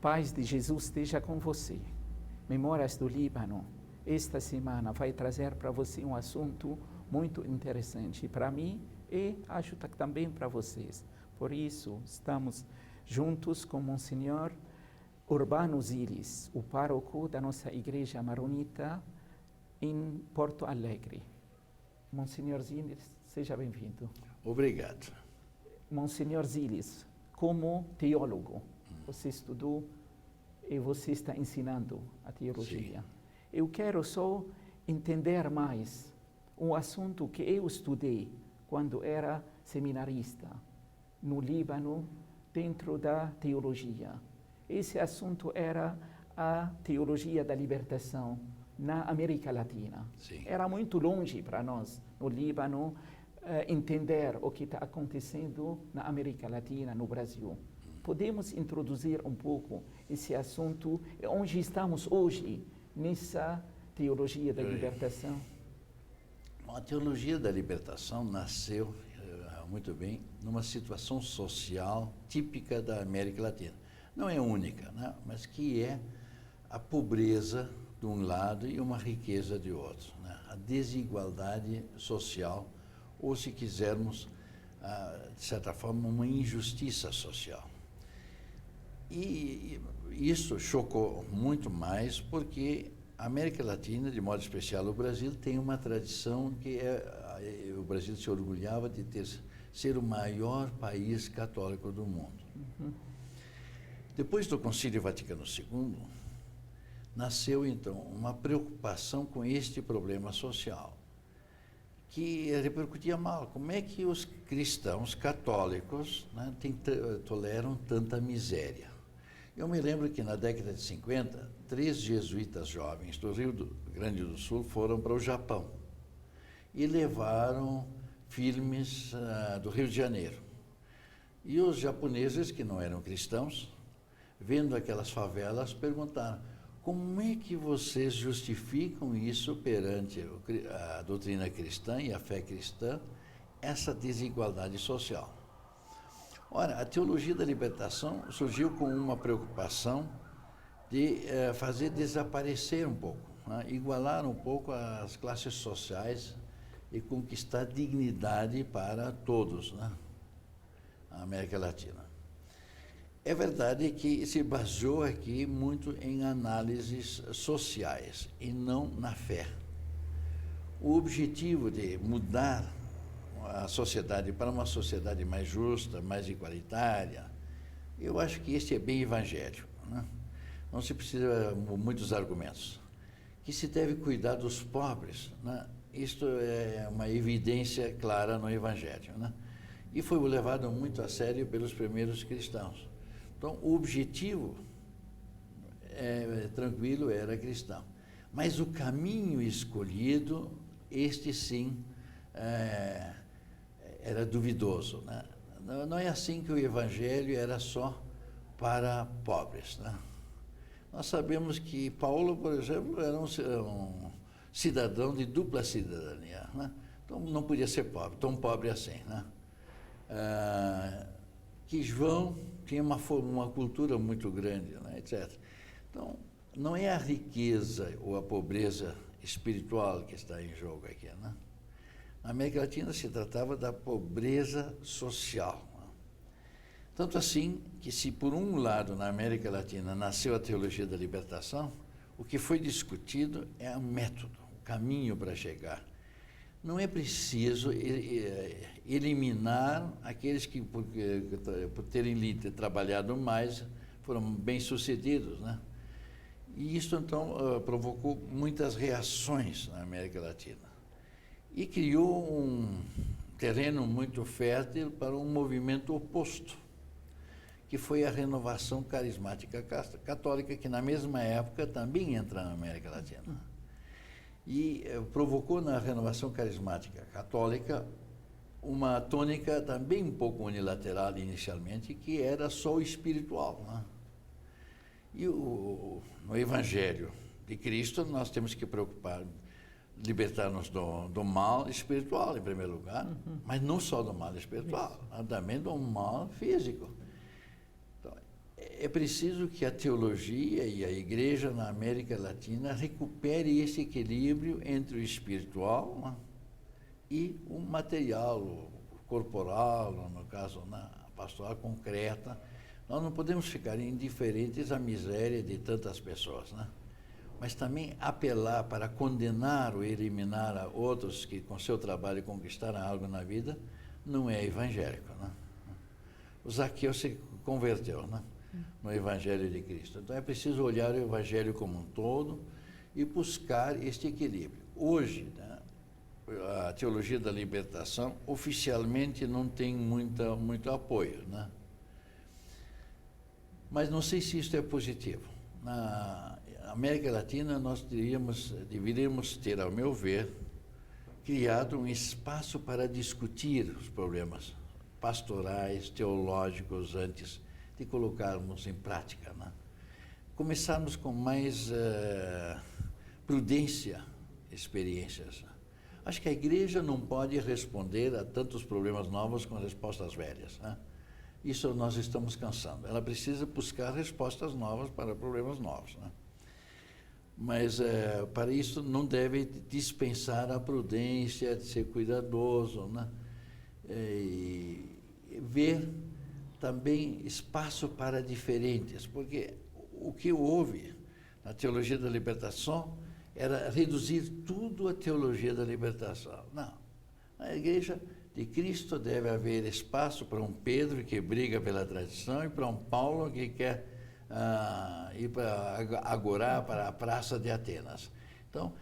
paz de Jesus esteja com você. Memórias do Líbano, esta semana vai trazer para você um assunto muito interessante para mim e acho que também para vocês. Por isso, estamos juntos com Monsenhor Urbano Zilis, o pároco da nossa igreja maronita em Porto Alegre. Monsenhor Zilis, seja bem-vindo. Obrigado. Monsenhor Zilis, como teólogo, você estudou e você está ensinando a teologia. Sim. Eu quero só entender mais um assunto que eu estudei quando era seminarista no Líbano, dentro da teologia. Esse assunto era a teologia da libertação na América Latina. Sim. Era muito longe para nós, no Líbano, entender o que está acontecendo na América Latina, no Brasil. Podemos introduzir um pouco esse assunto, onde estamos hoje, nessa teologia da libertação? A teologia da libertação nasceu, muito bem, numa situação social típica da América Latina. Não é única, né? Mas que é a pobreza de um lado e uma riqueza de outro, né? A desigualdade social, ou se quisermos, de certa forma, uma injustiça social. E isso chocou muito mais porque a América Latina, de modo especial o Brasil, tem uma tradição que o Brasil se orgulhava de ser o maior país católico do mundo. Uhum. Depois do Concílio Vaticano II, nasceu então uma preocupação com este problema social, que repercutia mal. Como é que os cristãos católicos, né, toleram tanta miséria? Eu me lembro que na década de 50, 3 jesuítas jovens do Rio Grande do Sul foram para o Japão e levaram filmes do Rio de Janeiro. E os japoneses, que não eram cristãos, vendo aquelas favelas, perguntaram: como é que vocês justificam isso perante a doutrina cristã e a fé cristã, essa desigualdade social? Ora, a teologia da libertação surgiu com uma preocupação de fazer desaparecer um pouco, né? Igualar um pouco as classes sociais e conquistar dignidade para todos, né? Na América Latina. É verdade que se baseou aqui muito em análises sociais e não na fé. O objetivo de mudar a sociedade para uma sociedade mais justa, mais igualitária, eu acho que este é bem evangélico, né? Não se precisa muitos argumentos. Que se deve cuidar dos pobres, né? Isto é uma evidência clara no Evangelho, né? E foi levado muito a sério pelos primeiros cristãos. Então, o objetivo tranquilo era cristão. Mas o caminho escolhido, este sim, era duvidoso, né? Não é assim que o Evangelho era só para pobres, né? Nós sabemos que Paulo, por exemplo, era um cidadão de dupla cidadania, né? Então não podia ser pobre, tão pobre assim, né? Que João tinha uma cultura muito grande, né, etc. Então, não é a riqueza ou a pobreza espiritual que está em jogo aqui, né? Na América Latina se tratava da pobreza social. Tanto assim que, se por um lado na América Latina nasceu a teologia da libertação, o que foi discutido é o método, o caminho para chegar. Não é preciso eliminar aqueles que, por terem trabalhado mais, foram bem-sucedidos, né? E isso, então, provocou muitas reações na América Latina. E criou um terreno muito fértil para um movimento oposto, que foi a renovação carismática católica, que na mesma época também entra na América Latina. E provocou na renovação carismática católica uma tônica também um pouco unilateral inicialmente, que era só o espiritual, né? E no Evangelho de Cristo nós temos que libertar-nos do mal espiritual em primeiro lugar, mas não só do mal espiritual, mas também do mal físico. Então, é preciso que a teologia e a igreja na América Latina recupere esse equilíbrio entre o espiritual, né, e o material, o corporal, no caso, né, a pastoral concreta. Nós não podemos ficar indiferentes à miséria de tantas pessoas, né? Mas também apelar para condenar ou eliminar a outros que com seu trabalho conquistaram algo na vida não é evangélico, né? O Zaqueu se converteu, né, no Evangelho de Cristo. Então é preciso olhar o Evangelho como um todo e buscar este equilíbrio. Hoje, né, a teologia da libertação oficialmente não tem muito apoio, né? Mas não sei se isso é positivo. Na América Latina nós deveríamos ter, ao meu ver, criado um espaço para discutir os problemas pastorais, teológicos, antes de colocarmos em prática, né? Começarmos com mais prudência, experiências. Acho que a igreja não pode responder a tantos problemas novos com respostas velhas, né? Isso nós estamos cansando. Ela precisa buscar respostas novas para problemas novos, né? Mas para isso não deve dispensar a prudência, de ser cuidadoso, né? E ver também espaço para diferentes, porque o que houve na teologia da libertação era reduzir tudo à teologia da libertação. Não. Na igreja de Cristo deve haver espaço para um Pedro que briga pela tradição e para um Paulo que quer ir para Agorá, para a Praça de Atenas. Então,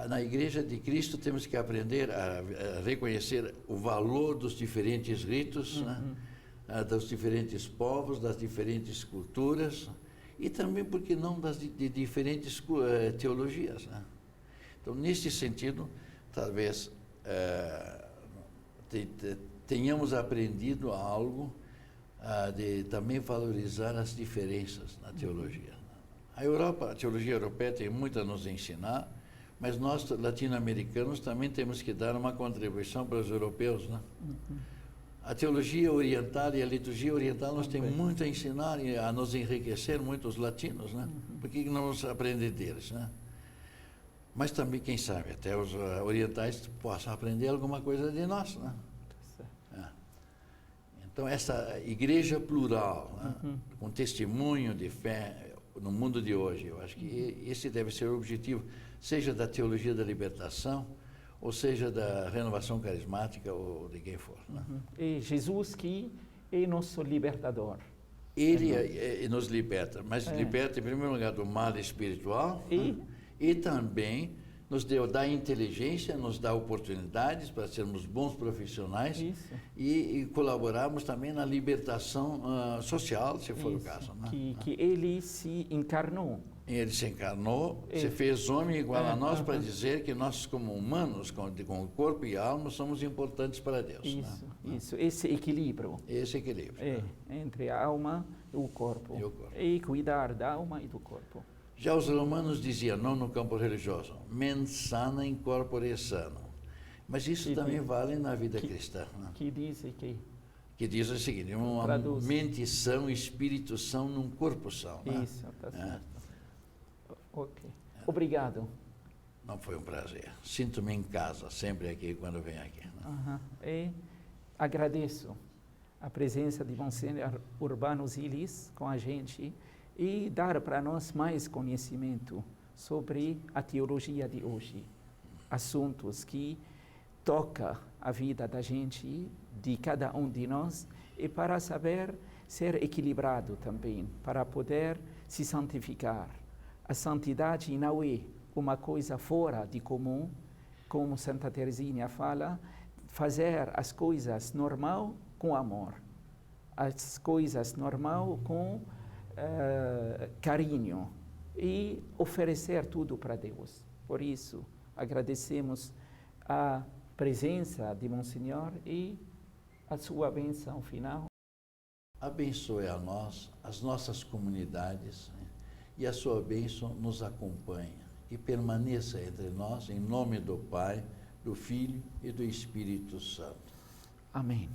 na Igreja de Cristo temos que aprender a reconhecer o valor dos diferentes ritos, né, dos diferentes povos, das diferentes culturas e também, por que não, de diferentes teologias, né? Então, nesse sentido, talvez tenhamos aprendido algo de também valorizar as diferenças na teologia. A teologia europeia tem muito a nos ensinar, mas nós, latino-americanos, também temos que dar uma contribuição para os europeus, né? A teologia oriental e a liturgia oriental nós temos muito a ensinar e a nos enriquecer, muito os latinos, né? Por que não vamos aprender deles, né? Mas também, quem sabe, até os orientais possam aprender alguma coisa de nós, né? Então, essa igreja plural, né, com testemunho de fé no mundo de hoje, eu acho que esse deve ser o objetivo, seja da teologia da libertação, ou seja da renovação carismática, ou de quem for, né? E Jesus que é nosso libertador. Ele nos liberta, mas liberta em primeiro lugar do mal espiritual e também nos dá inteligência, nos dá oportunidades para sermos bons profissionais e colaborarmos também na libertação social, se for o caso, né? Que ele se encarnou. Ele se encarnou, se fez homem igual a nós para dizer que nós, como humanos, com corpo e alma, somos importantes para Deus. Isso, né? Isso, esse equilíbrio. Esse equilíbrio. Entre a alma e o corpo. E cuidar da alma e do corpo. Já os romanos diziam, não no campo religioso, mens sana in corpore sano. Mas isso também vale na vida cristã, né? Que diz o seguinte, uma mente sã, espírito são num corpo são, né? Isso, está certo. Ok. Obrigado. Não, foi um prazer. Sinto-me em casa, sempre aqui, quando venho aqui, né? E agradeço a presença de Monsenhor Urbano Zilis com a gente e dar para nós mais conhecimento sobre a teologia de hoje. Assuntos que tocam a vida da gente, de cada um de nós, e para saber ser equilibrado também, para poder se santificar. A santidade não é uma coisa fora de comum, como Santa Teresinha fala, fazer as coisas normal com amor, as coisas normal com carinho e oferecer tudo para Deus. Por isso, agradecemos a presença de Monsenhor e a sua bênção final. Abençoe a nós, as nossas comunidades, né? E a sua bênção nos acompanha e permaneça entre nós, em nome do Pai, do Filho e do Espírito Santo. Amém.